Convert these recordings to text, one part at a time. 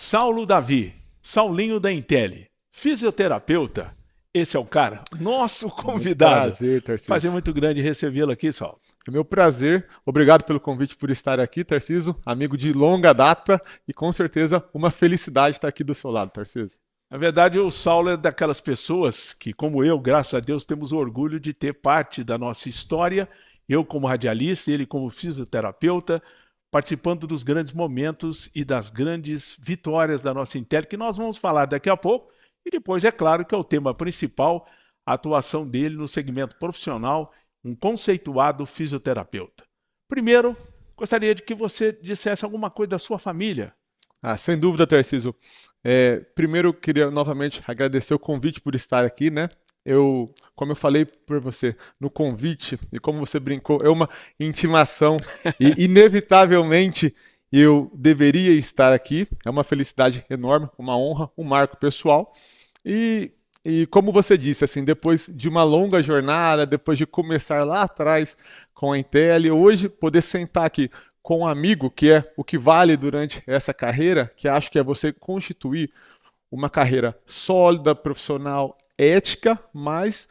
Saulo Davi, Saulinho da Intelli, fisioterapeuta. Esse é o cara, nosso convidado. Muito prazer, Tarcísio. Prazer muito grande recebê-lo aqui, Saulo. É meu prazer. Obrigado pelo convite por estar aqui, Tarcísio. Amigo de longa data e com certeza uma felicidade estar aqui do seu lado, Tarcísio. Na verdade, o Saulo é daquelas pessoas que, como eu, graças a Deus, temos orgulho de ter parte da nossa história. Eu como radialista, ele como fisioterapeuta, participando dos grandes momentos e das grandes vitórias da nossa Intelli, que nós vamos falar daqui a pouco. E depois, é claro, que é o tema principal, a atuação dele no segmento profissional, um conceituado fisioterapeuta. Primeiro, gostaria de que você dissesse alguma coisa da sua família. Sem dúvida, Tarcísio. Primeiro, queria novamente agradecer o convite por estar aqui, né? Como eu falei por você no convite, e como você brincou, é uma intimação e inevitavelmente eu deveria estar aqui. É uma felicidade enorme, uma honra, um marco pessoal. E como você disse, assim, depois de uma longa jornada, depois de começar lá atrás com a Intelli, hoje poder sentar aqui com um amigo, que é o que vale durante essa carreira, que acho que é você constituir uma carreira sólida, profissional, ética, mas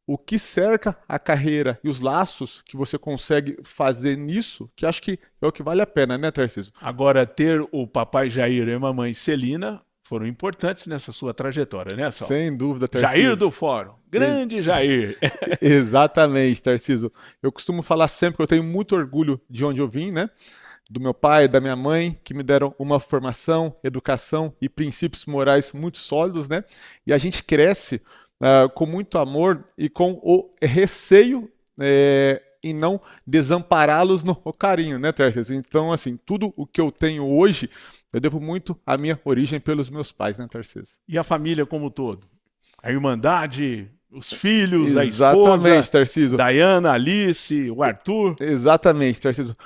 o que cerca a carreira e os laços que você consegue fazer nisso, que acho que é o que vale a pena, né, Tarcísio? Agora, ter o papai Jair e a mamãe Celina foram importantes nessa sua trajetória, né, Saulo? Sem dúvida, Tarcísio. Jair do Fórum, grande Jair. Exatamente, Tarcísio. Eu costumo falar sempre que eu tenho muito orgulho de onde eu vim, né? Do meu pai, da minha mãe, que me deram uma formação, educação e princípios morais muito sólidos, né? E a gente cresce com muito amor e com o receio em não desampará-los no carinho, né, Tarcísio? Então, assim, tudo o que eu tenho hoje, eu devo muito à minha origem pelos meus pais, né, Tarcísio? E a família como um todo? A irmandade, os filhos, Exatamente, a esposa, Tarcísio. Diana, Alice, o Arthur. Exatamente, Tarcísio.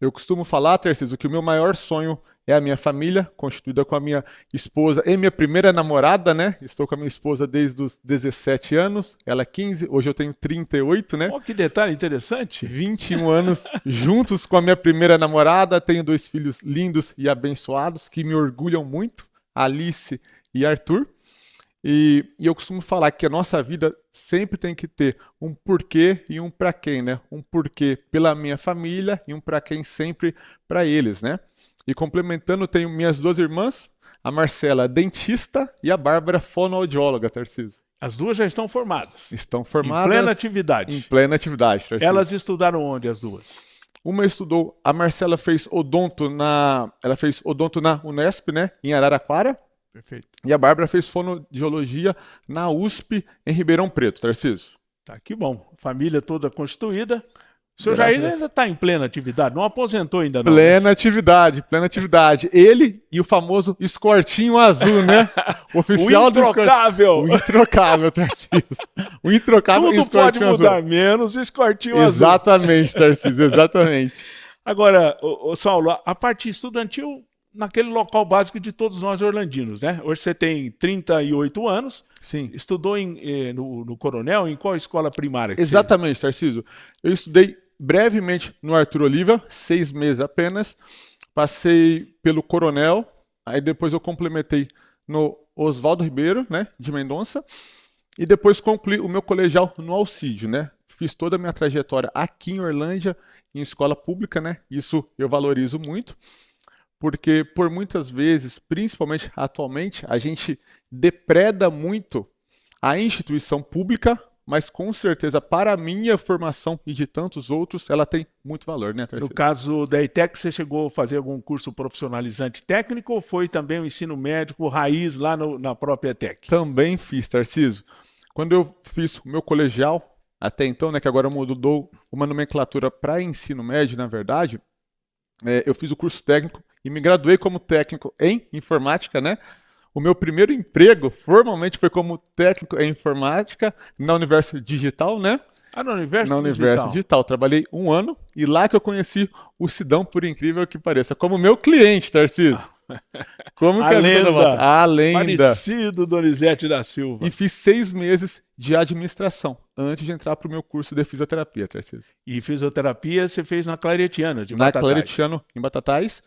Eu costumo falar, Tarcísio, que o meu maior sonho é a minha família, constituída com a minha esposa e minha primeira namorada, né? Estou com a minha esposa desde os 17 anos, ela 15, hoje eu tenho 38, né? Oh, que detalhe interessante. 21 anos juntos com a minha primeira namorada, tenho 2 filhos lindos e abençoados que me orgulham muito, Alice e Arthur. E eu costumo falar que a nossa vida sempre tem que ter um porquê e um para quem, né? Um porquê pela minha família e um para quem sempre para eles, né? E complementando, tenho minhas 2 irmãs, a Marcela, dentista, e a Bárbara, fonoaudióloga, Tarcísio. As duas já estão formadas. Estão formadas. Em plena atividade. Em plena atividade, Tarcísio. Elas estudaram onde, as duas? Uma estudou, a Marcela fez odonto na Unesp, né? Em Araraquara. Perfeito. E a Bárbara fez fonoaudiologia na USP, em Ribeirão Preto, Tarcísio. Tá, que bom. Família toda constituída. O senhor Jair ainda está em plena atividade, não aposentou ainda não. Plena atividade, plena atividade. Ele e o famoso escortinho azul, né? O oficial o introcável. O introcável, Tarcísio. O introcável Tudo pode mudar, azul. menos o escortinho exatamente, azul. Exatamente, Tarcísio, exatamente. Agora, Saulo, a parte estudantil naquele local básico de todos nós orlandinos, né? Hoje você tem 38 anos. Sim. Estudou no Coronel, em qual escola primária? Exatamente, Tarcísio. Eu estudei brevemente no Arthur Oliva, 6 meses apenas. Passei pelo Coronel, aí depois eu complementei no Oswaldo Ribeiro, né, de Mendonça. E depois concluí o meu colegial no Alcídio, né? Fiz toda a minha trajetória aqui em Orlândia, em escola pública, né? Isso eu valorizo muito. Porque por muitas vezes, principalmente atualmente, a gente depreda muito a instituição pública, mas com certeza para a minha formação e de tantos outros, ela tem muito valor, né, Tarcísio? No caso da ETEC, você chegou a fazer algum curso profissionalizante técnico ou foi também um ensino médico raiz lá na própria ETEC? Também fiz, Tarcísio. Quando eu fiz o meu colegial, até então, né, que agora mudou uma nomenclatura para ensino médio, na verdade, eu fiz o curso técnico e me graduei como técnico em informática, né? O meu primeiro emprego formalmente foi como técnico em informática na Universo Digital, né? No Universo Na Universo Digital. Trabalhei 1 ano e lá que eu conheci o Sidão, por incrível que pareça, como meu cliente, Tarcísio. Como a que lenda. A lenda. Parecido Donizete da Silva. E fiz 6 meses de administração antes de entrar para o meu curso de fisioterapia, Tarcísio. E fisioterapia você fez na Claretianas, de Na Batatais. Claretiano, em Batatais.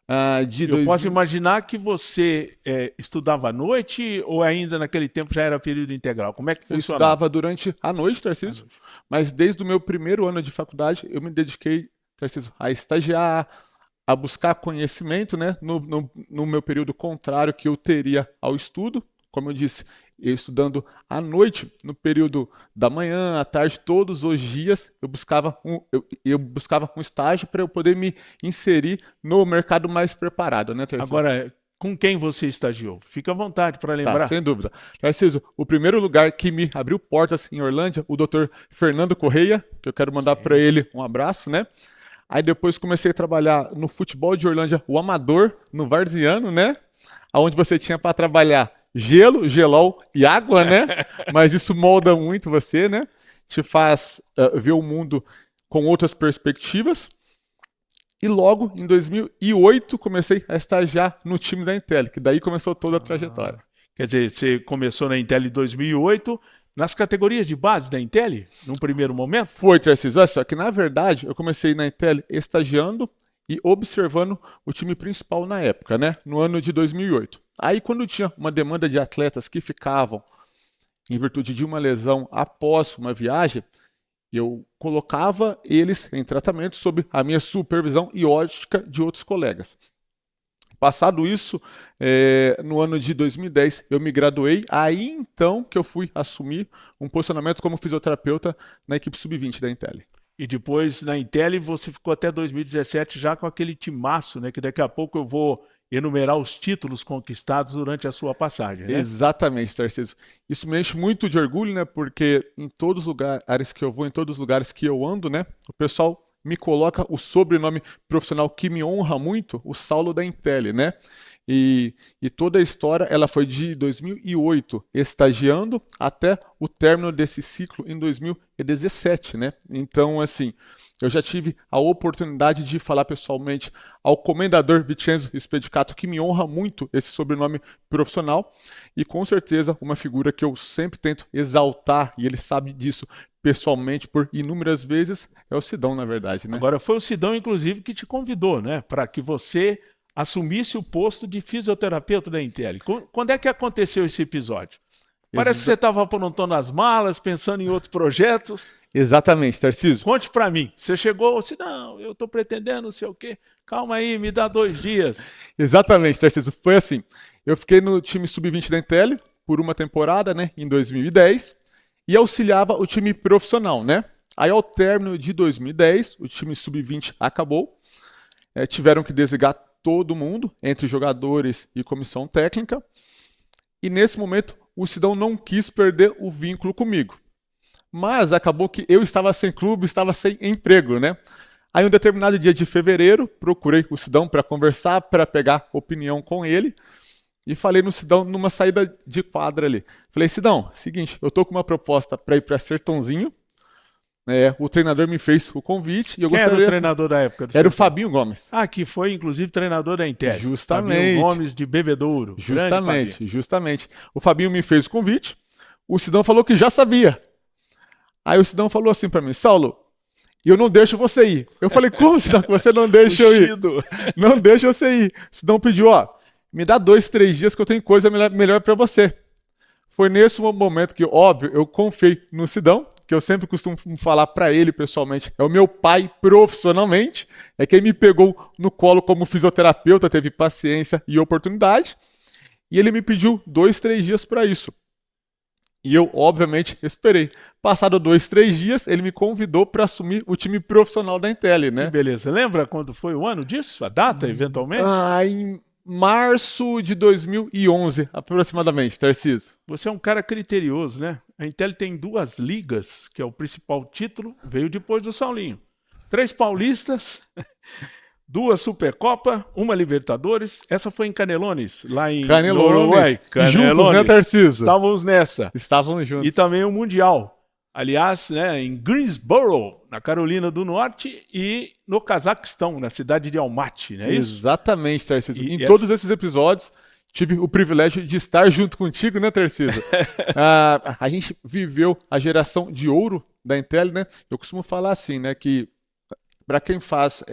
Eu posso imaginar que você estudava à noite ou ainda naquele tempo já era período integral? Como é que Eu funcionava? estudava durante a noite, Tarcísio, mas desde o meu primeiro ano de faculdade eu me dediquei, Tarcísio, a estagiar, a buscar conhecimento, né, no meu período contrário que eu teria ao estudo. Como eu disse, eu estudando à noite, no período da manhã, à tarde, todos os dias, eu buscava um estágio para eu poder me inserir no mercado mais preparado, né, Tarcísio? Agora, com quem você estagiou? Fica à vontade para Tá, lembrar. sem dúvida. Tarcísio, o primeiro lugar que me abriu portas em Orlândia, o Dr. Fernando Correia, que eu quero mandar para ele um abraço, né? Aí depois comecei a trabalhar no futebol de Orlândia, o amador, no Varziano, né? Onde você tinha para trabalhar gelo, gelol e água, né? Mas isso molda muito você, né? Te faz ver o mundo com outras perspectivas. E logo, em 2008, comecei a estagiar no time da Intel, que daí começou toda a trajetória. Quer dizer, você começou na Intel em 2008, nas categorias de base da Intel, num primeiro momento? Foi, Tarcísio. Olha só, que na verdade eu comecei na Intel estagiando e observando o time principal na época, né? No ano de 2008. Aí, quando tinha uma demanda de atletas que ficavam em virtude de uma lesão após uma viagem, eu colocava eles em tratamento sob a minha supervisão e ótica de outros colegas. Passado isso, no ano de 2010, eu me graduei. Aí então que eu fui assumir um posicionamento como fisioterapeuta na equipe sub-20 da Intel. E depois na Intel você ficou até 2017 já com aquele timaço, né? Que daqui a pouco eu vou enumerar os títulos conquistados durante a sua passagem, né? Exatamente, Tarcísio. Isso me enche muito de orgulho, né? Porque em todos os lugares que eu vou, em todos os lugares que eu ando, né? O pessoal me coloca o sobrenome profissional que me honra muito, o Saulo da Intel, né? E toda a história ela foi de 2008, estagiando até o término desse ciclo em 2017, né? Então, assim, eu já tive a oportunidade de falar pessoalmente ao comendador Vincenzo Spedicato, que me honra muito esse sobrenome profissional, e com certeza uma figura que eu sempre tento exaltar, e ele sabe disso pessoalmente por inúmeras vezes, é o Sidão, na verdade, né? Agora, foi o Sidão, inclusive, que te convidou, né? Para que você assumisse o posto de fisioterapeuta da Intel. Quando é que aconteceu esse episódio? Parece que você estava aprontando as malas, pensando em outros projetos. Exatamente, Tarcísio. Conte para mim. Você chegou e disse, não, eu estou pretendendo não sei o quê. Calma aí, me dá 2 dias. Exatamente, Tarcísio. Foi assim. Eu fiquei no time sub-20 da Intel por uma temporada, né, em 2010, e auxiliava o time profissional, né? Aí, ao término de 2010, o time sub-20 acabou. Tiveram que desligar todo mundo, entre jogadores e comissão técnica. E nesse momento, o Sidão não quis perder o vínculo comigo. Mas acabou que eu estava sem clube, estava sem emprego, né? Aí, um determinado dia de fevereiro, procurei o Sidão para conversar, para pegar opinião com ele. E falei no Sidão numa saída de quadra ali. Falei, Sidão, seguinte, eu tô com uma proposta para ir para Sertãozinho. O treinador me fez o convite e eu gostaria... Quem era o treinador da época? Era o Fabinho Gomes. Ah, que foi inclusive treinador da Intel. Justamente. Fabinho Gomes de Bebedouro. Justamente. O Fabinho me fez o convite. O Sidão falou que já sabia. Aí o Sidão falou assim para mim, Saulo, eu não deixo você ir. Eu falei, como, Sidão, que você não deixa eu ir? Não deixa você ir. O Sidão pediu, me dá 2, 3 dias que eu tenho coisa melhor para você. Foi nesse momento que, óbvio, eu confiei no Sidão, que eu sempre costumo falar para ele pessoalmente, é o meu pai profissionalmente, é quem me pegou no colo como fisioterapeuta, teve paciência e oportunidade, e ele me pediu 2, 3 dias para isso. E eu, obviamente, esperei. Passado 2, 3 dias, ele me convidou para assumir o time profissional da Intel, né? Que beleza. Lembra quando foi o ano disso? A data, eventualmente? Em março de 2011, aproximadamente, Tarcísio. Você é um cara criterioso, né? A Intel tem 2 ligas, que é o principal título, veio depois do Saulinho. 3 paulistas, 2 Supercopa, 1 Libertadores. Essa foi em Canelones, lá em Noronha. Juntos, né, Tarcísio? Estávamos nessa. Estávamos juntos. E também o Mundial. Aliás, né, em Greensboro, na Carolina do Norte, e no Cazaquistão, na cidade de Almaty, não é isso? Exatamente, Tarcísio. Em todos esses episódios, tive o privilégio de estar junto contigo, né, Tarcísio? A gente viveu a geração de ouro da Intel, né? Eu costumo falar assim, né, que para quem faz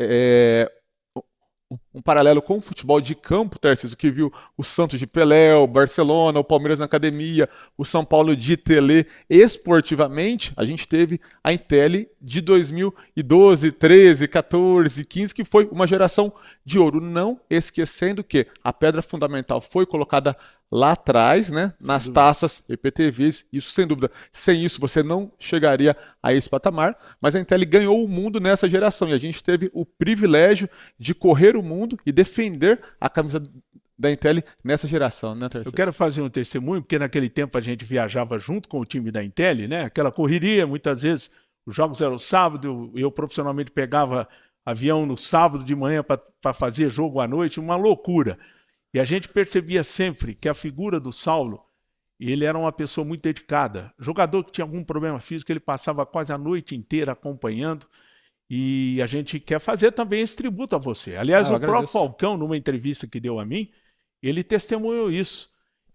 um paralelo com o futebol de campo, Tarcísio, que viu o Santos de Pelé, o Barcelona, o Palmeiras na academia, o São Paulo de Tele esportivamente, a gente teve a Intel de 2012, 13, 14, 15, que foi uma geração de ouro, não esquecendo que a pedra fundamental foi colocada lá atrás, né, nas taças EPTVs, isso sem dúvida. Sem isso você não chegaria a esse patamar, mas a Intel ganhou o mundo nessa geração e a gente teve o privilégio de correr o mundo e defender a camisa da Intel nessa geração, né, Tarcísio? Eu quero fazer um testemunho, porque naquele tempo a gente viajava junto com o time da Intel, né? Aquela correria, muitas vezes os jogos eram sábado, eu profissionalmente pegava avião no sábado de manhã para fazer jogo à noite, uma loucura. E a gente percebia sempre que a figura do Saulo, ele era uma pessoa muito dedicada. Jogador que tinha algum problema físico, ele passava quase a noite inteira acompanhando. E a gente quer fazer também esse tributo a você. Aliás, o próprio Falcão, numa entrevista que deu a mim, ele testemunhou isso.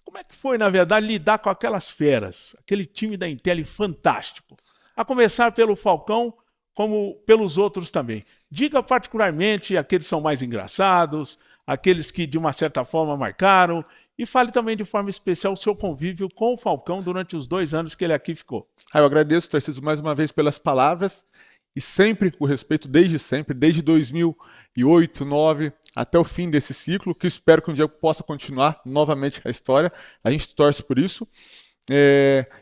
Como é que foi, na verdade, lidar com aquelas feras? Aquele time da Intel fantástico. A começar pelo Falcão, como pelos outros também. Diga particularmente aqueles que são mais engraçados, aqueles que de uma certa forma marcaram, e fale também de forma especial o seu convívio com o Falcão durante os 2 anos que ele aqui ficou. Eu agradeço, Tarcísio, mais uma vez pelas palavras e sempre o respeito desde 2008, 2009, até o fim desse ciclo, que espero que um dia possa continuar novamente a história. A gente torce por isso.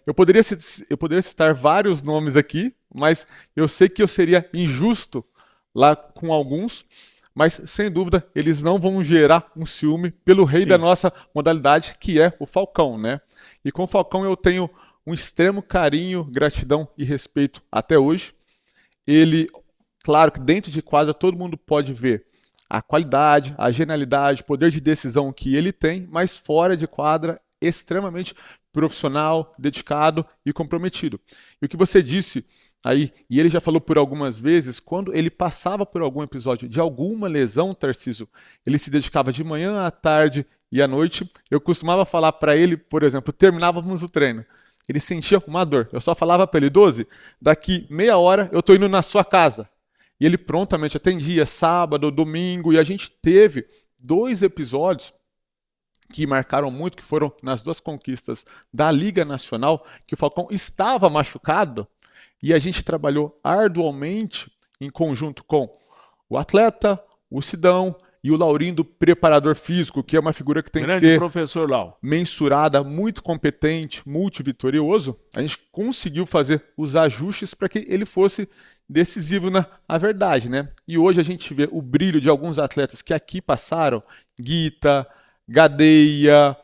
Eu poderia citar vários nomes aqui, mas eu sei que eu seria injusto lá com alguns. Mas, sem dúvida, eles não vão gerar um ciúme pelo rei da nossa modalidade, que é o Falcão, né? E com o Falcão eu tenho um extremo carinho, gratidão e respeito até hoje. Ele, claro que dentro de quadra todo mundo pode ver a qualidade, a genialidade, o poder de decisão que ele tem, mas fora de quadra, extremamente profissional, dedicado e comprometido. E o que você disse aí, e ele já falou por algumas vezes, quando ele passava por algum episódio de alguma lesão, Tarcísio, ele se dedicava de manhã, à tarde e à noite. Eu costumava falar para ele, por exemplo, terminávamos o treino, ele sentia uma dor. Eu só falava para ele, 12, daqui meia hora eu estou indo na sua casa. E ele prontamente atendia, sábado, domingo, e a gente teve 2 episódios que marcaram muito, que foram nas 2 conquistas da Liga Nacional, que o Falcão estava machucado, e a gente trabalhou arduamente em conjunto com o atleta, o Sidão e o Laurindo, preparador físico, que é uma figura que tem que ser professor Lau, mensurada, muito competente, multivitorioso. A gente conseguiu fazer os ajustes para que ele fosse decisivo na verdade, né? E hoje a gente vê o brilho de alguns atletas que aqui passaram, Guita, Gadeia,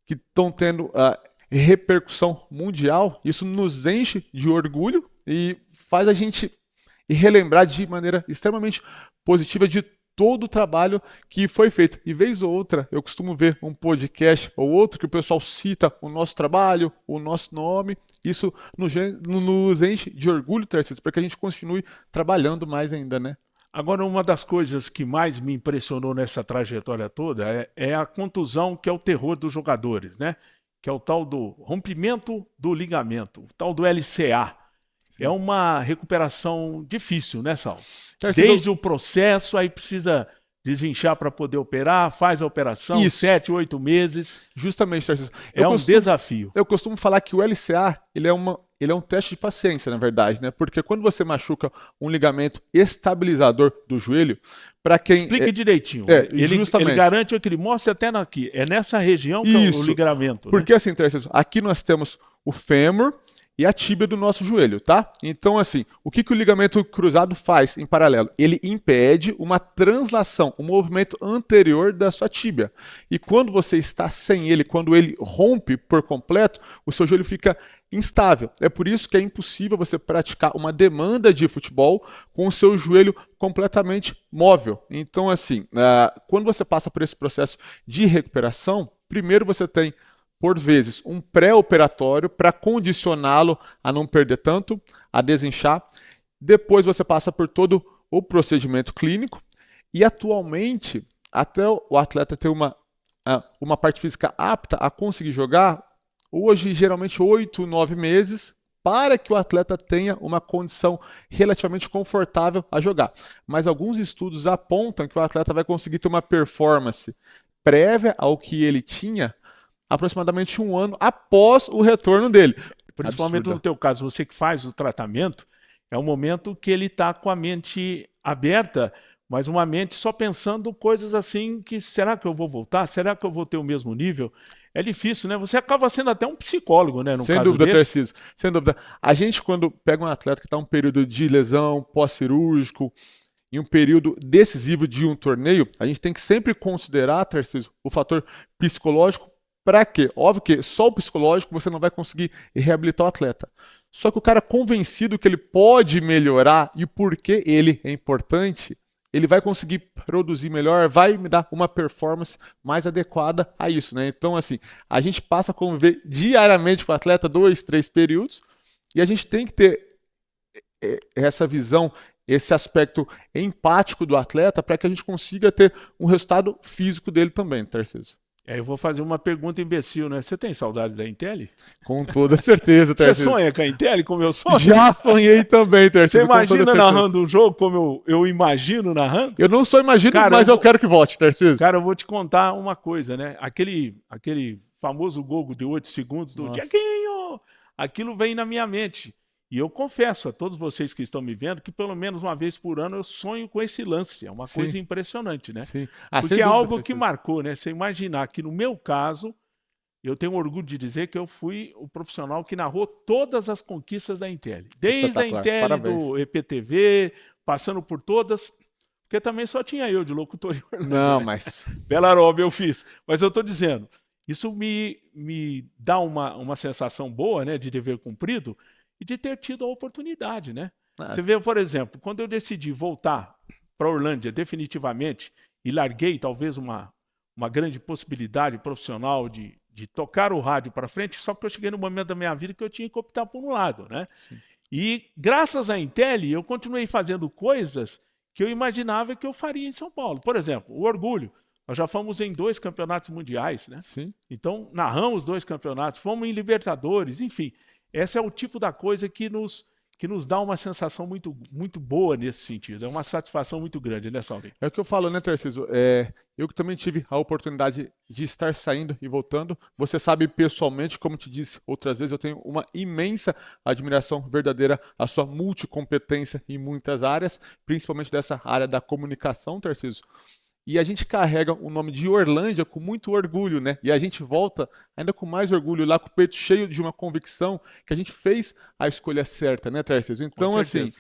que estão tendo repercussão mundial. Isso nos enche de orgulho e faz a gente relembrar de maneira extremamente positiva de todo o trabalho que foi feito. E vez ou outra, eu costumo ver um podcast ou outro que o pessoal cita o nosso trabalho, o nosso nome. Isso nos enche de orgulho, Tarcísio, para que a gente continue trabalhando mais ainda, né? Agora, uma das coisas que mais me impressionou nessa trajetória toda é a contusão, que é o terror dos jogadores, né? Que é o tal do rompimento do ligamento, o tal do LCA. Sim. É uma recuperação difícil, né, Saulo? Desde o processo, aí precisa desinchar para poder operar, faz a operação, 7, 8 meses. Justamente, Tarcísio. Um desafio. Eu costumo falar que o LCA, ele é um teste de paciência, na verdade, né? Porque quando você machuca um ligamento estabilizador do joelho, para quem... Explique direitinho. Ele garante o que ele mostra até aqui. É nessa região que é o ligamento. Porque assim, Tarcísio, aqui nós temos o fêmur e a tíbia do nosso joelho, tá? Então, assim, o que o ligamento cruzado faz em paralelo? Ele impede uma translação, um movimento anterior da sua tíbia. E quando você está sem ele, quando ele rompe por completo, o seu joelho fica instável. É por isso que é impossível você praticar uma demanda de futebol com o seu joelho completamente móvel. Então, assim, quando você passa por esse processo de recuperação, primeiro você tem, por vezes, um pré-operatório para condicioná-lo a não perder tanto, a desinchar. Depois você passa por todo o procedimento clínico e, atualmente, até o atleta ter uma parte física apta a conseguir jogar, hoje, geralmente, 8, 9 meses, para que o atleta tenha uma condição relativamente confortável a jogar. Mas alguns estudos apontam que o atleta vai conseguir ter uma performance prévia ao que ele tinha aproximadamente 1 ano após o retorno dele. Principalmente Absurda. no teu caso, você que faz o tratamento, é um momento que ele está com a mente aberta, mas uma mente só pensando coisas assim que será que eu vou voltar? Será que eu vou ter o mesmo nível? É difícil, né? Você acaba sendo até um psicólogo, né? Sem dúvida, Tarcísio. Sem dúvida. A gente, quando pega um atleta que está em um período de lesão, pós-cirúrgico, em um período decisivo de um torneio, a gente tem que sempre considerar, Tarcísio, o fator psicológico. Para quê? Óbvio que só o psicológico você não vai conseguir reabilitar o atleta. Só que o cara convencido que ele pode melhorar e o porquê ele é importante, ele vai conseguir produzir melhor, vai me dar uma performance mais adequada a isso, né? Então, assim, a gente passa a conviver diariamente com o atleta 2, 3 períodos e a gente tem que ter essa visão, esse aspecto empático do atleta para que a gente consiga ter um resultado físico dele também, Tarcísio. Eu vou fazer uma pergunta imbecil, né? Você tem saudades da Intel? Com toda certeza, Tarcísio. Você sonha com a Intel como eu sonho? Já sonhei também, Tarcísio. Você imagina narrando um jogo como eu imagino narrando? Eu não só imagino, cara, mas eu quero que volte, Tarcísio. Cara, eu vou te contar uma coisa, né? Aquele famoso gol de 8 segundos do Dieguinho, aquilo vem na minha mente. E eu confesso a todos vocês que estão me vendo que pelo menos uma vez por ano eu sonho com esse lance. É uma coisa impressionante, né? Sim. Porque é algo que marcou, né? Você imaginar que no meu caso, eu tenho orgulho de dizer que eu fui o profissional que narrou todas as conquistas da Intel. Desde a Intel, parabéns, do EPTV, passando por todas, porque também só tinha eu de locutor em Orlando. Não, né? mas... Belarob eu fiz. Mas eu estou dizendo, isso me dá uma sensação boa, né? De dever cumprido, e de ter tido a oportunidade, né? Nossa. Você vê, por exemplo, quando eu decidi voltar para a Orlândia definitivamente e larguei talvez uma grande possibilidade profissional de tocar o rádio para frente, só que eu cheguei no momento da minha vida que eu tinha que optar por um lado, né? Sim. E graças à Intel, eu continuei fazendo coisas que eu imaginava que eu faria em São Paulo. Por exemplo, o Orgulho. Nós já fomos em 2 campeonatos mundiais, né? Sim. Então, narramos 2 campeonatos, fomos em Libertadores, enfim. Esse é o tipo da coisa que nos dá uma sensação muito, muito boa nesse sentido. É uma satisfação muito grande, né, Salve? É o que eu falo, né, Tarcísio? Eu que também tive a oportunidade de estar saindo e voltando. Você sabe pessoalmente, como te disse outras vezes, eu tenho uma imensa admiração verdadeira à sua multicompetência em muitas áreas, principalmente dessa área da comunicação, Tarcísio. E a gente carrega o nome de Orlândia com muito orgulho, né? E a gente volta ainda com mais orgulho lá com o peito cheio de uma convicção que a gente fez a escolha certa, né, Tarcísio? Então, assim,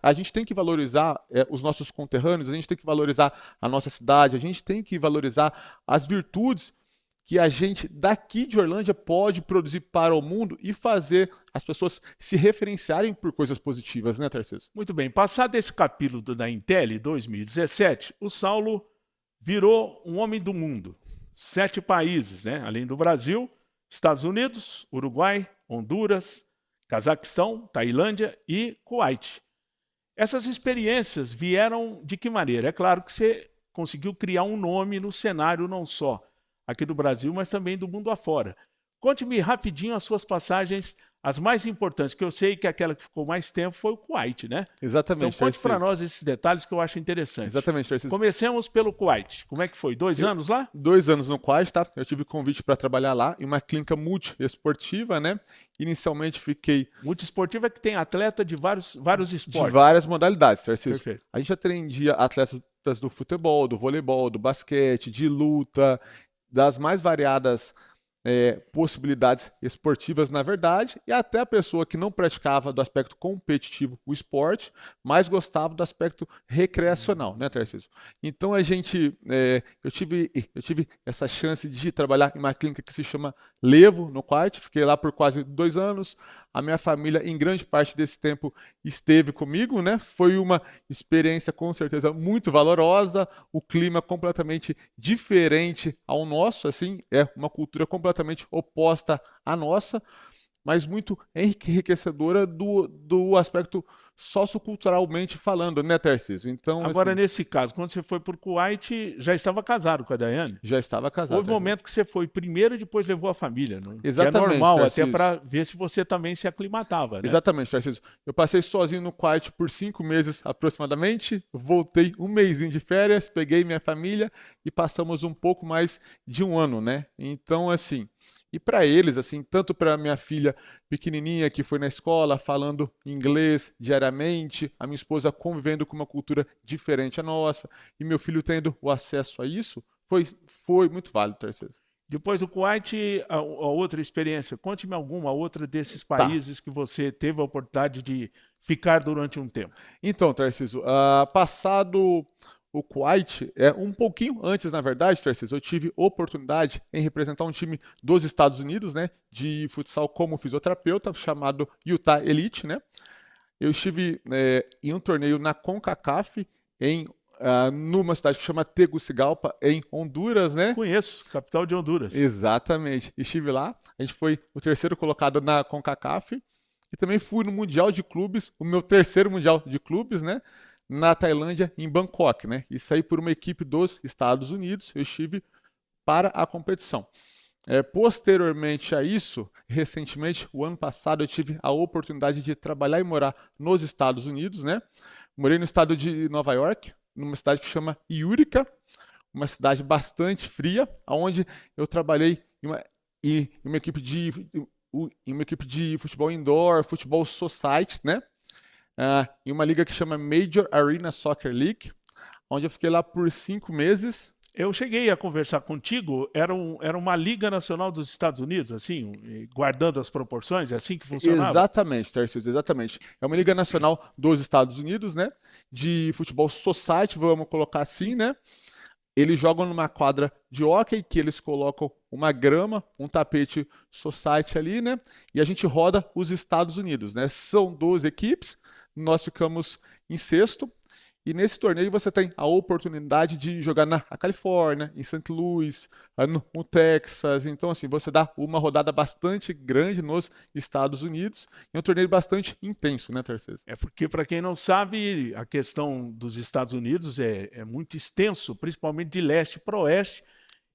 a gente tem que valorizar os nossos conterrâneos, a gente tem que valorizar a nossa cidade, a gente tem que valorizar as virtudes que a gente daqui de Orlândia pode produzir para o mundo e fazer as pessoas se referenciarem por coisas positivas, né, Tarcísio? Muito bem. Passado esse capítulo da Intel 2017, o Saulo virou um homem do mundo. 7 países, né? Além do Brasil, Estados Unidos, Uruguai, Honduras, Cazaquistão, Tailândia e Kuwait. Essas experiências vieram de que maneira? É claro que você conseguiu criar um nome no cenário não só aqui do Brasil, mas também do mundo afora. Conte-me rapidinho as suas passagens, as mais importantes, que eu sei que aquela que ficou mais tempo foi o Kuwait, né? Exatamente. Então conte para nós esses detalhes que eu acho interessante. Exatamente, Tarcísio. Comecemos pelo Kuwait. Como é que foi? 2 anos lá? 2 anos no Kuwait, tá? Eu tive convite para trabalhar lá em uma clínica multiesportiva, né? Inicialmente fiquei... Multiesportiva é que tem atleta de vários esportes. De várias modalidades, Tarcísio. Perfeito. A gente atendia atletas do futebol, do voleibol, do basquete, de luta, das mais variadas possibilidades esportivas, na verdade, e até a pessoa que não praticava do aspecto competitivo o esporte, mas gostava do aspecto recreacional, né, Tarcísio? Então eu tive essa chance de trabalhar em uma clínica que se chama Levo, no Kuwait, fiquei lá por quase 2 anos. A minha família, em grande parte desse tempo, esteve comigo, né? Foi uma experiência, com certeza, muito valorosa. O clima completamente diferente ao nosso, assim, é uma cultura completamente oposta à nossa. mas muito enriquecedora do aspecto socioculturalmente falando, né, Tarcísio? Então, Agora, assim, nesse caso, quando você foi para o Kuwait, já estava casado com a Daiane? já estava casado, Houve um Tarcísio. momento que você foi primeiro e depois levou a família, não? Que é Exatamente, normal, até Tarcísio. para ver se você também se aclimatava, né? Exatamente, Tarcísio. Eu passei sozinho no Kuwait por 5 meses aproximadamente, voltei um mesinho de férias, peguei minha família e passamos um pouco mais de um ano, né? Então, assim, e para eles, assim, tanto para minha filha pequenininha que foi na escola falando inglês diariamente, a minha esposa convivendo com uma cultura diferente à nossa, e meu filho tendo o acesso a isso, foi muito válido, Tarcísio. Depois do Kuwait, a outra experiência. Conte-me alguma outra desses Tá. países que você teve a oportunidade de ficar durante um tempo. Então, Tarcísio, passado o Kuwait, um pouquinho antes, na verdade, Tarcísio, eu tive oportunidade em representar um time dos Estados Unidos, né, de futsal como fisioterapeuta, chamado Utah Elite, né. Eu estive em um torneio na CONCACAF, numa cidade que chama Tegucigalpa, em Honduras, né. Conheço, capital de Honduras. Exatamente. Estive lá, a gente foi o terceiro colocado na CONCACAF e também fui no Mundial de Clubes, o meu terceiro Mundial de Clubes, né? Na Tailândia, em Bangkok, né? E saí por uma equipe dos Estados Unidos, eu estive para a competição. Posteriormente a isso, recentemente, o ano passado, eu tive a oportunidade de trabalhar e morar nos Estados Unidos, né? Morei no estado de Nova York, numa cidade que chama Utica, uma cidade bastante fria, onde eu trabalhei em uma equipe de futebol indoor, futebol society, né? Em uma liga que chama Major Arena Soccer League, onde eu fiquei lá por 5 meses. Eu cheguei a conversar contigo, era uma Liga Nacional dos Estados Unidos, assim, guardando as proporções, é assim que funcionava? Exatamente, Tarcísio, exatamente. É uma liga nacional dos Estados Unidos, né? De futebol society, vamos colocar assim, né? Eles jogam numa quadra de hóquei, que eles colocam uma grama, um tapete society ali, né? E a gente roda os Estados Unidos, né? São 12 equipes, nós ficamos em sexto. E nesse torneio você tem a oportunidade de jogar na Califórnia, em St. Louis, no Texas. Então, assim, você dá uma rodada bastante grande nos Estados Unidos. E é um torneio bastante intenso, né, Tarcísio? É porque, para quem não sabe, a questão dos Estados Unidos é muito extenso, principalmente de leste para oeste.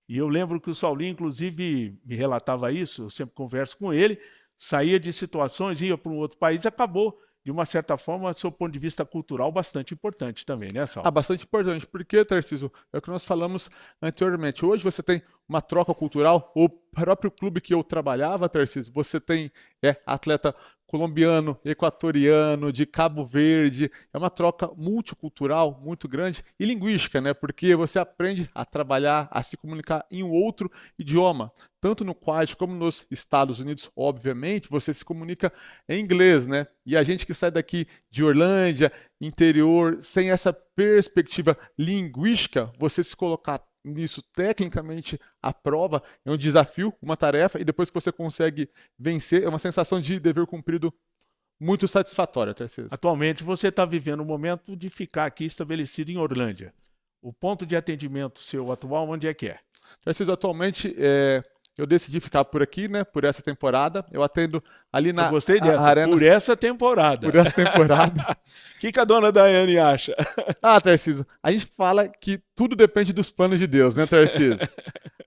E eu lembro que o Saulinho, inclusive, me relatava isso, eu sempre converso com ele, saía de situações, ia para um outro país e acabou, de uma certa forma, do seu ponto de vista cultural, bastante importante também, né, Sal? Bastante importante, porque, Tarcísio, é o que nós falamos anteriormente. Hoje você tem uma troca cultural, o próprio clube que eu trabalhava, Tarcísio, você tem atleta colombiano, equatoriano, de Cabo Verde, é uma troca multicultural muito grande e linguística, né? Porque você aprende a trabalhar, a se comunicar em um outro idioma. Tanto no Kuwait como nos Estados Unidos, obviamente, você se comunica em inglês, né? E a gente que sai daqui de Orlândia, interior, sem essa perspectiva linguística, você se colocar nisso tecnicamente à prova é um desafio, uma tarefa, e depois que você consegue vencer, é uma sensação de dever cumprido muito satisfatória, Tarcísio. Atualmente você está vivendo o momento de ficar aqui estabelecido em Orlândia. O ponto de atendimento seu atual, onde é que é? Tarcísio, atualmente eu decidi ficar por aqui, né, por essa temporada. Eu atendo ali na Eu gostei dessa, arena. por essa temporada. Por essa temporada. O que a dona Daiane acha? Tarcísio, a gente fala que tudo depende dos planos de Deus, né, Tarcísio?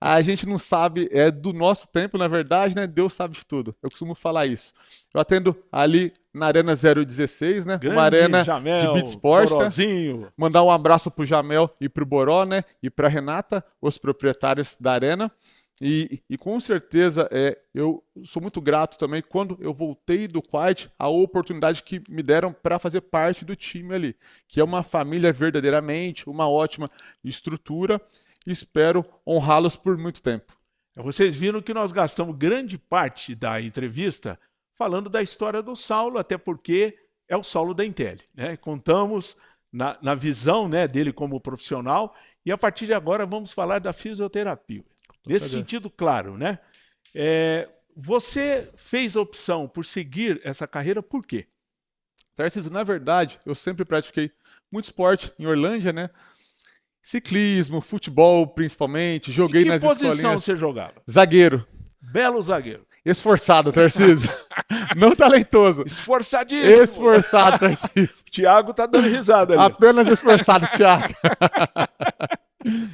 A gente não sabe, do nosso tempo, na verdade, né? Deus sabe de tudo. Eu costumo falar isso. Eu atendo ali na Arena 016, né? Grande uma arena Jamel, de beat sport, Borozinho. Mandar um abraço pro Jamel e pro Boró, né? E pra Renata, os proprietários da arena. E com certeza eu sou muito grato também quando eu voltei do Kuwait, a oportunidade que me deram para fazer parte do time ali, que é uma família verdadeiramente, uma ótima estrutura. Espero honrá-los por muito tempo. Vocês viram que nós gastamos grande parte da entrevista falando da história do Saulo, até porque é o Saulo da Intel, né? Contamos na visão, né, dele como profissional e a partir de agora vamos falar da fisioterapia. Nesse sentido, claro, né? Você fez a opção por seguir essa carreira por quê? Tarcísio, na verdade, eu sempre pratiquei muito esporte em Orlândia, né? Ciclismo, futebol principalmente, joguei nas escolinhas. Que posição você jogava? Zagueiro. Belo zagueiro. Esforçado, Tarcísio. Não talentoso. Esforçadíssimo. Esforçado, Tarcísio. O Thiago tá dando risada ali. Apenas esforçado, Thiago.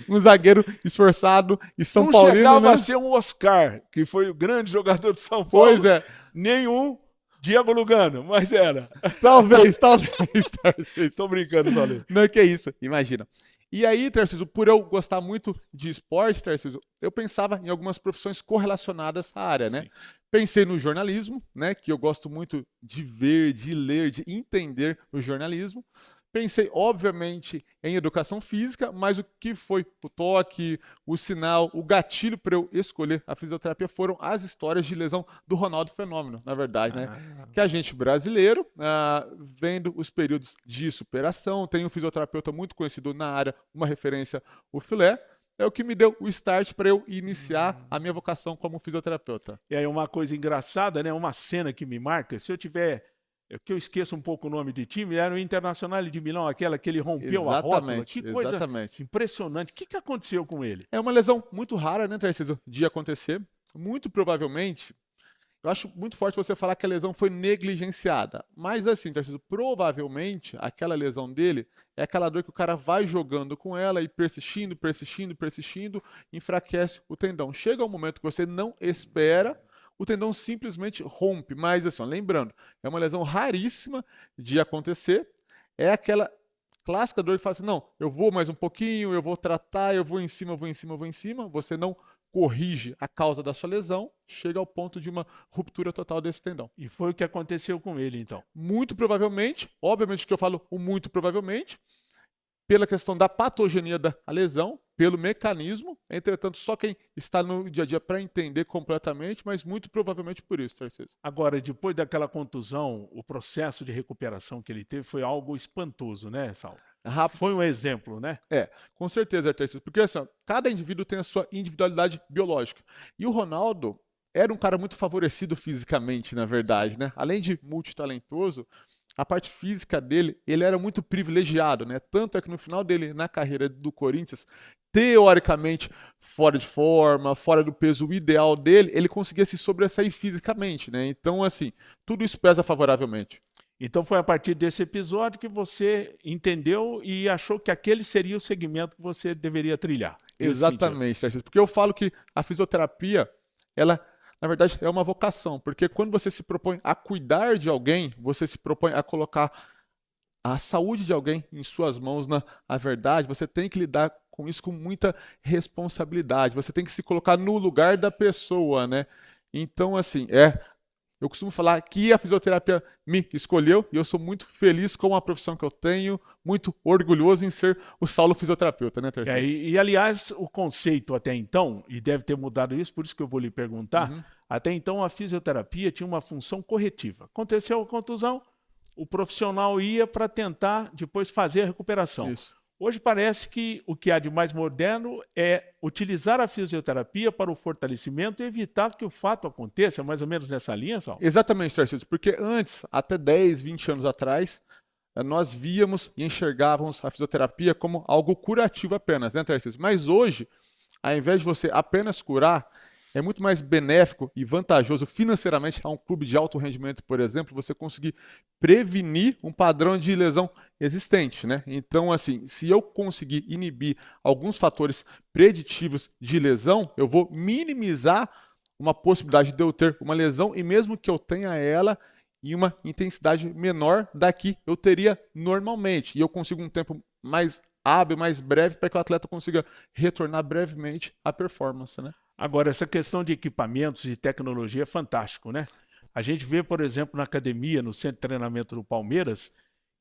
Um zagueiro esforçado e São Paulino, não chegava né? a ser um Oscar, que foi o grande jogador de São Paulo. Pois é. Nenhum Diego Lugano, mas era. Talvez, Tarcísio. Estou brincando, falei. Não, que isso, imagina. E aí, Tarcísio, por eu gostar muito de esporte, Tarcísio, eu pensava em algumas profissões correlacionadas à área, né? Sim. Pensei no jornalismo, né? Que eu gosto muito de ver, de ler, de entender o jornalismo. Pensei, obviamente, em educação física, mas o que foi o toque, o sinal, o gatilho para eu escolher a fisioterapia foram as histórias de lesão do Ronaldo Fenômeno, na verdade, né? Que a gente brasileiro, vendo os períodos de superação, tem um fisioterapeuta muito conhecido na área, uma referência, o Filé, é o que me deu o start para eu iniciar a minha vocação como fisioterapeuta. E aí uma coisa engraçada, né? Uma cena que me marca, se eu tiver... que eu esqueço um pouco o nome de time, era o Internacional de Milão, aquela que ele rompeu a rótula. Que coisa impressionante. O que aconteceu com ele? É uma lesão muito rara, né, Tarcísio, de acontecer. Muito provavelmente, eu acho muito forte você falar que a lesão foi negligenciada. Mas assim, Tarcísio, provavelmente aquela lesão dele é aquela dor que o cara vai jogando com ela e persistindo, enfraquece o tendão. Chega um momento que você não espera, o tendão simplesmente rompe. Mas, assim, lembrando, é uma lesão raríssima de acontecer. É aquela clássica dor que fala assim, não, eu vou mais um pouquinho, eu vou tratar, eu vou em cima. Você não corrige a causa da sua lesão, chega ao ponto de uma ruptura total desse tendão. E foi o que aconteceu com ele, então? Muito provavelmente, obviamente que eu falo o muito provavelmente, pela questão da patogenia da lesão, pelo mecanismo, entretanto, só quem está no dia a dia para entender completamente, mas muito provavelmente por isso, Tarcísio. Agora, depois daquela contusão, o processo de recuperação que ele teve foi algo espantoso, né, Saulo? Foi um exemplo, né? É, com certeza, Tarcísio, porque assim, cada indivíduo tem a sua individualidade biológica. E o Ronaldo era um cara muito favorecido fisicamente, na verdade, né? Além de multitalentoso, a parte física dele, ele era muito privilegiado, né? Tanto é que no final dele, na carreira do Corinthians, teoricamente fora de forma, fora do peso ideal dele, ele conseguia se sobressair fisicamente, né? Então, assim, tudo isso pesa favoravelmente. Então foi a partir desse episódio que você entendeu e achou que aquele seria o segmento que você deveria trilhar. Exatamente, Tarcísio, porque eu falo que a fisioterapia, ela, na verdade, é uma vocação, porque quando você se propõe a cuidar de alguém, você se propõe a colocar a saúde de alguém em suas mãos, na verdade, você tem que lidar com isso com muita responsabilidade, você tem que se colocar no lugar da pessoa, né? Então, assim, eu costumo falar que a fisioterapia me escolheu e eu sou muito feliz com a profissão que eu tenho, muito orgulhoso em ser o Saulo fisioterapeuta, né, Tarcísio? E, aliás, o conceito até então, e deve ter mudado isso, por isso que eu vou lhe perguntar, até então a fisioterapia tinha uma função corretiva. Aconteceu a contusão, o profissional ia para tentar depois fazer a recuperação. Isso. Hoje parece que o que há de mais moderno é utilizar a fisioterapia para o fortalecimento e evitar que o fato aconteça, mais ou menos nessa linha, Saulo? Exatamente, Tarcísio, porque antes, até 10, 20 anos atrás, nós víamos e enxergávamos a fisioterapia como algo curativo apenas, né, Tarcísio? Mas hoje, ao invés de você apenas curar, é muito mais benéfico e vantajoso financeiramente a um clube de alto rendimento, por exemplo, você conseguir prevenir um padrão de lesão existente, né? Então, assim, se eu conseguir inibir alguns fatores preditivos de lesão, eu vou minimizar uma possibilidade de eu ter uma lesão e mesmo que eu tenha ela em uma intensidade menor da que eu teria normalmente. E eu consigo um tempo mais hábil, mais breve, para que o atleta consiga retornar brevemente à performance, né? Agora, essa questão de equipamentos e tecnologia é fantástico, né? A gente vê, por exemplo, na academia, no centro de treinamento do Palmeiras,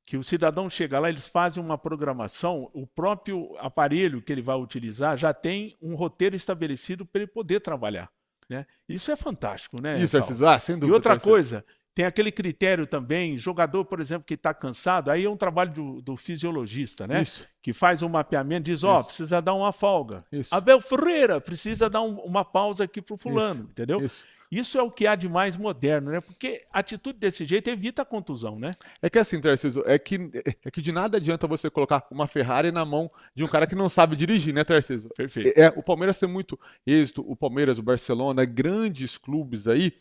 que o cidadão chega lá, eles fazem uma programação, o próprio aparelho que ele vai utilizar já tem um roteiro estabelecido para ele poder trabalhar, né? Isso é fantástico, né? Isso, sem dúvida. E outra coisa, Tem aquele critério também, jogador, por exemplo, que está cansado, aí é um trabalho do fisiologista, né? Isso. Que faz um mapeamento, diz, ó, Isso. precisa dar uma folga. Isso. Abel Ferreira precisa dar uma pausa aqui pro fulano, entendeu? Isso é o que há de mais moderno, né? Porque atitude desse jeito evita a contusão, né? É que assim, Tarcísio, é que de nada adianta você colocar uma Ferrari na mão de um cara que não sabe dirigir, né, Tarcísio? Perfeito. O Palmeiras tem muito êxito, o Palmeiras, o Barcelona, grandes clubes aí,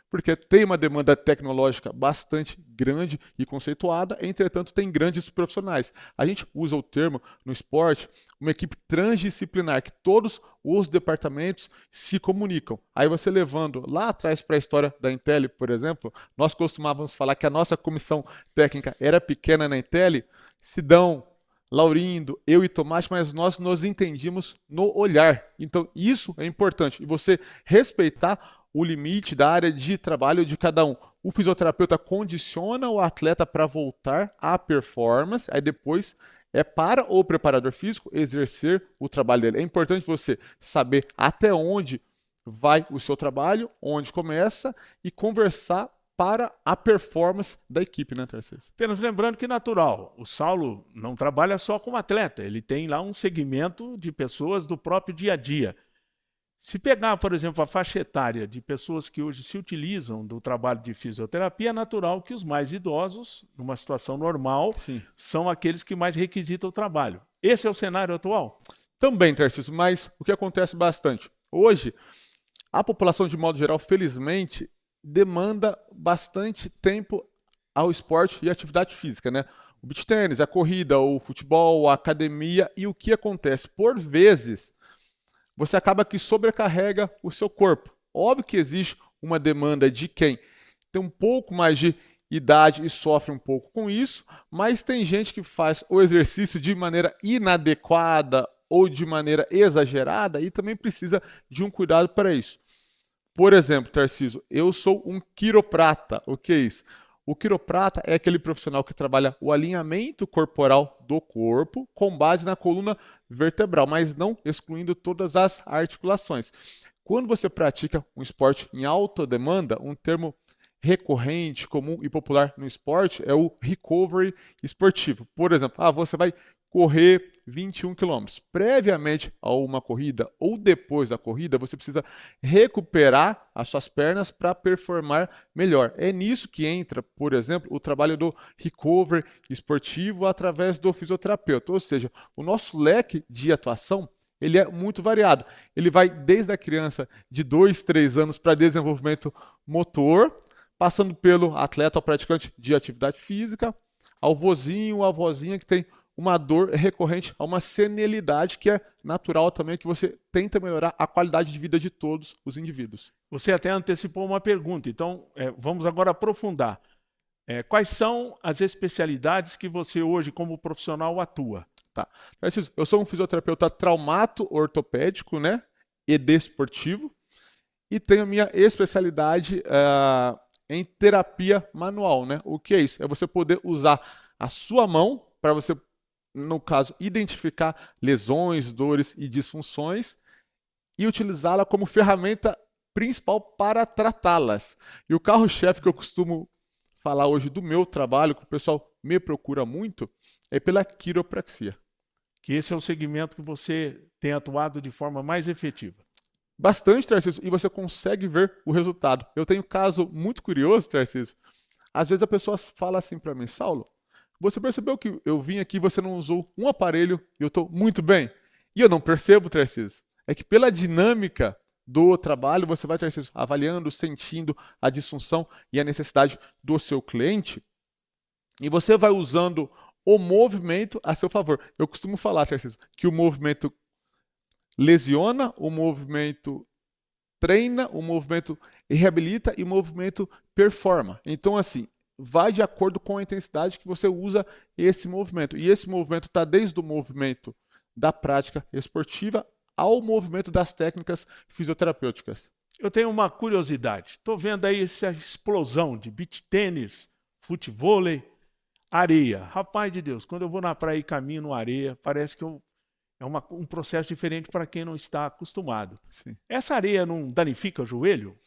porque tem uma demanda tecnológica bastante grande e conceituada, entretanto tem grandes profissionais. A gente usa o termo no esporte, uma equipe transdisciplinar, que todos os departamentos se comunicam. Aí você levando lá atrás para a história da Intel, por exemplo, nós costumávamos falar que a nossa comissão técnica era pequena na Intel, Sidão, Laurindo, eu e Tomás, mas nós nos entendíamos no olhar. Então isso é importante. E você respeitar o limite da área de trabalho de cada um. O fisioterapeuta condiciona o atleta para voltar à performance, aí depois é para o preparador físico exercer o trabalho dele. É importante você saber até onde vai o seu trabalho, onde começa e conversar para a performance da equipe, né, Tarcísio? Apenas lembrando que natural, o Saulo não trabalha só como atleta, ele tem lá um segmento de pessoas do próprio dia a dia. Se pegar, por exemplo, a faixa etária de pessoas que hoje se utilizam do trabalho de fisioterapia, é natural que os mais idosos, numa situação normal, Sim, são aqueles que mais requisitam o trabalho. Esse é o cenário atual? Também, Tarcísio, mas o que acontece bastante? Hoje, a população, de modo geral, felizmente, demanda bastante tempo ao esporte e atividade física, né? O beach tênis, a corrida, o futebol, a academia, e o que acontece? Por vezes, você acaba que sobrecarrega o seu corpo. Óbvio que existe uma demanda de quem tem um pouco mais de idade e sofre um pouco com isso, mas tem gente que faz o exercício de maneira inadequada ou de maneira exagerada e também precisa de um cuidado para isso. Por exemplo, Tarcísio, eu sou um quiroprata. O que é isso? O quiroprata é aquele profissional que trabalha o alinhamento corporal do corpo com base na coluna vertebral, mas não excluindo todas as articulações. Quando você pratica um esporte em alta demanda, um termo recorrente, comum e popular no esporte é o recovery esportivo. Por exemplo, você vai correr 21 quilômetros. Previamente a uma corrida ou depois da corrida, você precisa recuperar as suas pernas para performar melhor. É nisso que entra, por exemplo, o trabalho do recovery esportivo através do fisioterapeuta. Ou seja, o nosso leque de atuação ele é muito variado. Ele vai desde a criança de 2, 3 anos para desenvolvimento motor, passando pelo atleta ou praticante de atividade física, ao vozinho ou avózinha que tem uma dor recorrente a uma senilidade que é natural também, que você tenta melhorar a qualidade de vida de todos os indivíduos. Você até antecipou uma pergunta, então vamos agora aprofundar. Quais são as especialidades que você hoje, como profissional, atua? Tá. Eu sou um fisioterapeuta traumato-ortopédico, né? E desportivo, e tenho a minha especialidade em terapia manual, né? O que é isso? É você poder usar a sua mão para você, no caso, identificar lesões, dores e disfunções e utilizá-la como ferramenta principal para tratá-las. E o carro-chefe que eu costumo falar hoje do meu trabalho, que o pessoal me procura muito, é pela quiropraxia. Que esse é o segmento que você tem atuado de forma mais efetiva. Bastante, Tarcísio, e você consegue ver o resultado. Eu tenho um caso muito curioso, Tarcísio. Às vezes a pessoa fala assim para mim, Saulo, você percebeu que eu vim aqui e você não usou um aparelho e eu estou muito bem? E eu não percebo, Tarcísio. É que pela dinâmica do trabalho, você vai, Tarcísio, avaliando, sentindo a disfunção e a necessidade do seu cliente e você vai usando o movimento a seu favor. Eu costumo falar, Tarcísio, que o movimento lesiona, o movimento treina, o movimento reabilita e o movimento performa. Então, assim, vai de acordo com a intensidade que você usa esse movimento. E esse movimento está desde o movimento da prática esportiva ao movimento das técnicas fisioterapêuticas. Eu tenho uma curiosidade. Estou vendo aí essa explosão de beach tênis, futevôlei, areia. Rapaz de Deus, quando eu vou na praia e caminho na areia, parece que é um processo diferente para quem não está acostumado. Sim. Essa areia não danifica o joelho?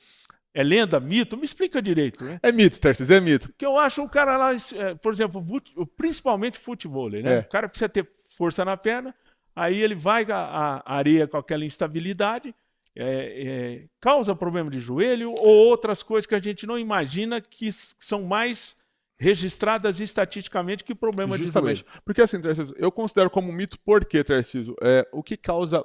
É lenda, mito? Me explica direito, né? É mito, Tarcísio, é mito. Porque eu acho o cara lá, por exemplo, principalmente futebol, né? O cara precisa ter força na perna, aí ele vai a areia com aquela instabilidade, causa problema de joelho ou outras coisas que a gente não imagina que são mais registradas estatisticamente que problema de joelho. Porque assim, Tarcísio, eu considero como mito porque, Tarcísio, o que causa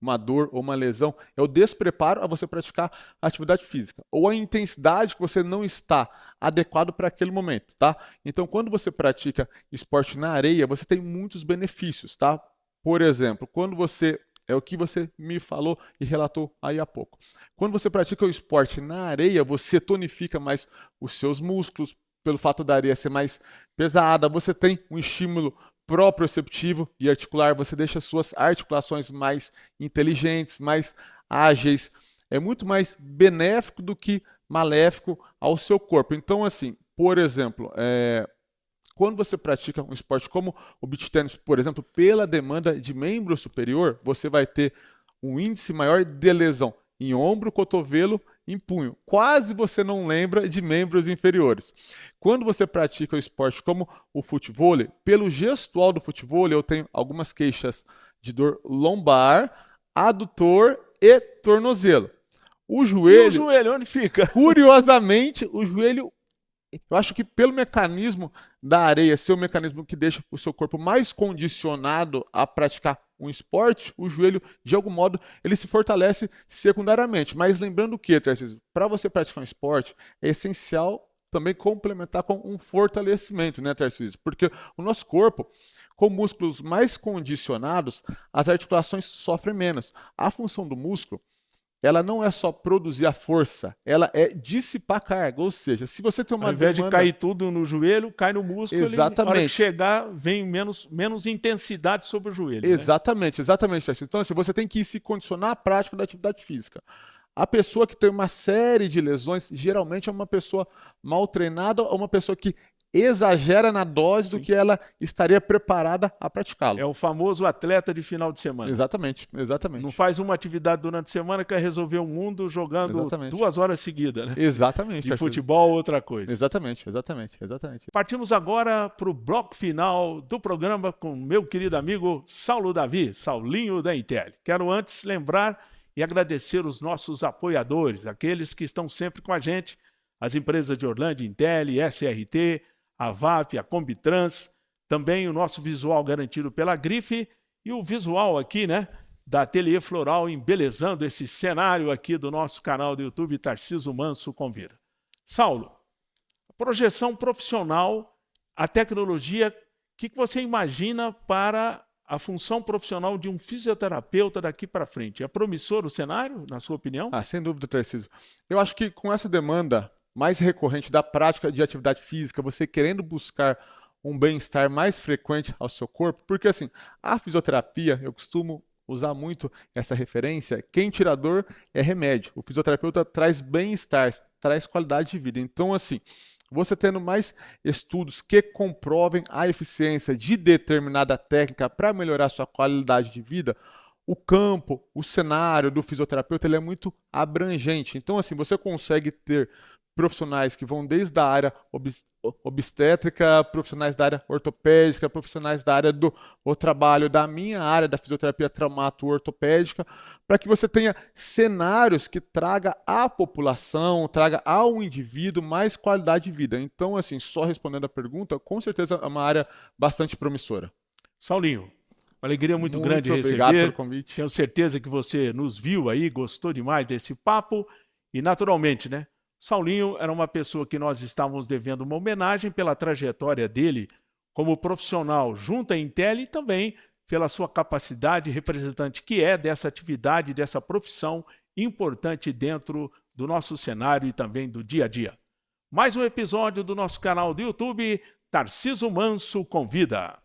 uma dor ou uma lesão é o despreparo a você praticar atividade física ou a intensidade que você não está adequado para aquele momento, tá? Então, quando você pratica esporte na areia, você tem muitos benefícios, tá? Por exemplo, quando você é o que você me falou e relatou aí há pouco. Quando você pratica o esporte na areia, você tonifica mais os seus músculos, pelo fato da areia ser mais pesada, você tem um estímulo proprioceptivo e articular, você deixa suas articulações mais inteligentes, mais ágeis. É muito mais benéfico do que maléfico ao seu corpo. Então, assim, por exemplo, quando você pratica um esporte como o beach tennis, por exemplo, pela demanda de membro superior, você vai ter um índice maior de lesão em ombro, cotovelo, em punho. Quase você não lembra de membros inferiores. Quando você pratica o esporte como o futevôlei, pelo gestual do futevôlei, eu tenho algumas queixas de dor lombar, adutor e tornozelo. O joelho... E o joelho, onde fica? Curiosamente, o joelho... Eu acho que pelo mecanismo da areia ser o mecanismo que deixa o seu corpo mais condicionado a praticar um esporte, o joelho, de algum modo, ele se fortalece secundariamente. Mas lembrando que, Tarcísio, para você praticar um esporte, é essencial também complementar com um fortalecimento, né, Tarcísio? Porque o nosso corpo, com músculos mais condicionados, as articulações sofrem menos. A função do músculo, ela não é só produzir a força, ela é dissipar carga. Ou seja, se você tem uma Ao invés de cair tudo no joelho, cai no músculo. Exatamente. Na hora que chegar, vem menos intensidade sobre o joelho. Exatamente, né? Exatamente. Então, assim, você tem que se condicionar à prática da atividade física. A pessoa que tem uma série de lesões, geralmente é uma pessoa mal treinada ou uma pessoa que exagera na dose do que ela estaria preparada a praticá-lo. É o famoso atleta de final de semana. Exatamente, exatamente. Não faz uma atividade durante a semana que quer resolver o mundo jogando 2 horas seguidas, né? Exatamente. De futebol ou outra coisa. Exatamente. Partimos agora para o bloco final do programa com meu querido amigo Saulo Davi, Saulinho da Intel. Quero antes lembrar e agradecer os nossos apoiadores, aqueles que estão sempre com a gente, as empresas de Orlando, Intel, SRT, a VAP, a Combitrans, também o nosso visual garantido pela Grife e o visual aqui, né, da Ateliê Floral, embelezando esse cenário aqui do nosso canal do YouTube, Tarcísio Manso Convida. Saulo, a projeção profissional, a tecnologia, o que você imagina para a função profissional de um fisioterapeuta daqui para frente? É promissor o cenário, na sua opinião? Sem dúvida, Tarcísio. Eu acho que com essa demanda mais recorrente da prática de atividade física, você querendo buscar um bem-estar mais frequente ao seu corpo, porque assim, a fisioterapia, eu costumo usar muito essa referência, quem tira dor é remédio. O fisioterapeuta traz bem-estar, traz qualidade de vida. Então, assim, você tendo mais estudos que comprovem a eficiência de determinada técnica para melhorar sua qualidade de vida, o campo, o cenário do fisioterapeuta, ele é muito abrangente. Então, assim, você consegue ter profissionais que vão desde a área obstétrica, profissionais da área ortopédica, profissionais da área do trabalho, da minha área da fisioterapia traumato-ortopédica, para que você tenha cenários que traga à população, traga ao indivíduo mais qualidade de vida. Então, assim, só respondendo a pergunta, com certeza é uma área bastante promissora. Saulinho, uma alegria muito grande receber. Obrigado pelo convite. Tenho certeza que você nos viu aí, gostou demais desse papo e, naturalmente, né? Saulinho era uma pessoa que nós estávamos devendo uma homenagem pela trajetória dele como profissional junto à Intel e também pela sua capacidade representante que é dessa atividade, dessa profissão importante dentro do nosso cenário e também do dia a dia. Mais um episódio do nosso canal do YouTube, Tarcísio Manso Convida.